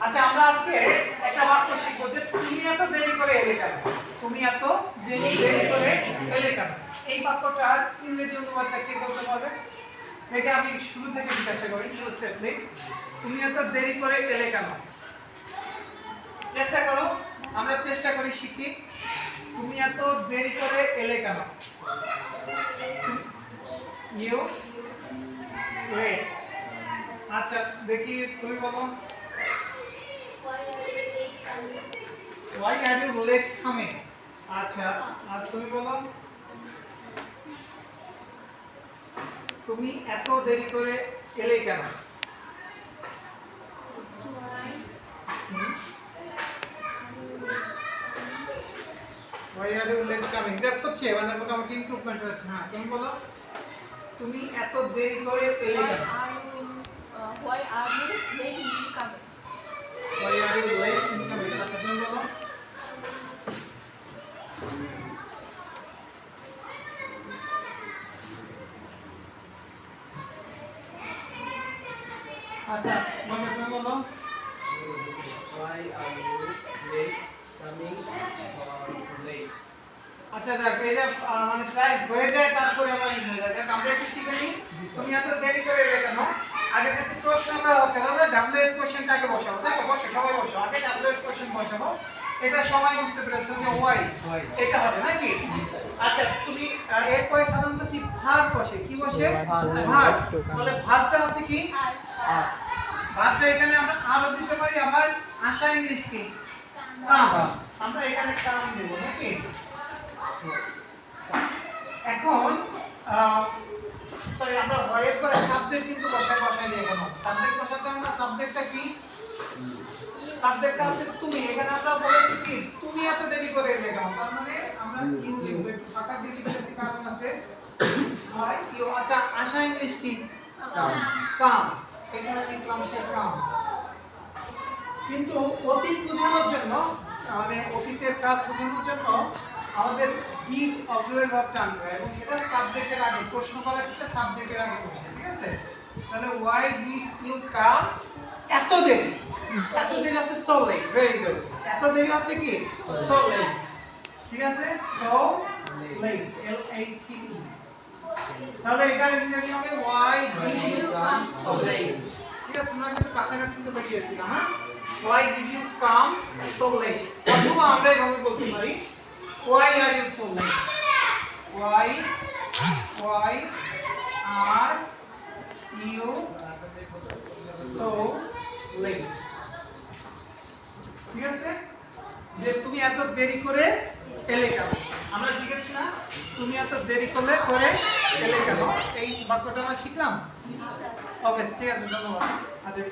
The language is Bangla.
আচ্ছা আমরা আজকে একটা বাক্য শিখবো যে তুমি এত দেরি করে এলে কেন? তুমি এত দেরি করে এলে কেন? এই বাক্যটার ইংরেজি অনুবাদটা কে বলতে পারবে? দেখে আমি শুরু থেকে জিজ্ঞাসা করি, প্লিজ। তুমি এত দেরি করে এলে কেন? চেষ্টা করো, আমরা চেষ্টা করি শিখি। তুমি এত দেরি করে এলে কেন? You late. আচ্ছা দেখি তুমি বলো। Why are you late coming? আচ্ছা আর তুমি বলো। তুমি এত দেরি করে এলে কেন? Why are you late coming? দেখো হচ্ছে মানে মোটামুটি ইমপ্রুভমেন্ট হয়েছে। হ্যাঁ তুমি বলো। তুমি এত দেরি করে এলে কেন? Why are you late in coming? Why are you late in coming? আচ্ছা তুমি বলো। আচ্ছা বলো তুমি বলো। Why are you late coming or late? আচ্ছা দেখ এই যে মানে প্রায় হয়ে যায় তারপরে আবার ই হয়ে যায়। দেখ আমরা একটু শিখে নিই। তুমি এত দেরি করে এলে কেন? আগে যে প্রশ্ন করা হচ্ছে তাহলে ডাব্লিউএস কোশ্চেনটাকে বসাবো। দেখো বসো সবাই বসো। আগে ডাব্লিউএস কোশ্চেন বসাবো। এটা সবাই বুঝতে পেরেছো যে ওয়াই এটা হবে নাকি? আচ্ছা তুমি এরপরে সাধারণত কি ভার্ব বসে? কি বসে? ভার্ব। তাহলে ভার্বটা হচ্ছে কি? ভার্বটা এখানে আমরা আরো দিতে পারি। আমার আশা ইংলিশ কি? কাম। আমরা এখানে কাম দেব নাকি? এখন সরি আমরা ভয়ের পরে সাবজেক্ট কিন্তু বসাই দিই এখন। সাবজেক্ট বসাতে আমরা সাবজেক্টটা কি? সাবজেক্টটা হচ্ছে তুমি। এখানে আমরা বলেছি কি তুমি এত দেরি করে এলে কেন? তার মানে আমরা ইউ লিখব। একটু ফাঁকা দিয়ে দিয়েছি কারণ আছে হয় ইউ। আচ্ছা আশা ইংলিশ কি? কাম। এখানে লিখলাম সে কাম। কিন্তু অতীত বোঝানোর জন্য মানে অতীতের কাজ বোঝানোর জন্য আমাদের ডিড অক্সিলারি ভার্বটা আনতে হয় এবং সেটা সাবজেক্টের আগে। প্রশ্ন করার ক্ষেত্রে সাবজেক্টের আগে বসে, ঠিক আছে? তাহলে why did you come? এত দেরি। এত দেরি হচ্ছে so late. Very good. এত দেরি হচ্ছে কি? so late. ঠিক আছে? so late. L A T E। তাহলে এটার ইংরেজি হবে why did you come so late? ঠিক আছে? তোমরা কিন্তু কাছাকাছি চলে গিয়েছিলাম। হ্যাঁ, why did you come so late? অথবা আমরা এভাবে বলতে পারি why are you so late? why are you so late? ঠিক আছে? যে তুমি এত দেরি করে এলে কেন? আমরা শিখেছি না তুমি এত দেরি করে এলে কেন? এই বাক্যটা আমরা শিখলাম। ওকে ঠিক আছে ধন্যবাদ। আচ্ছা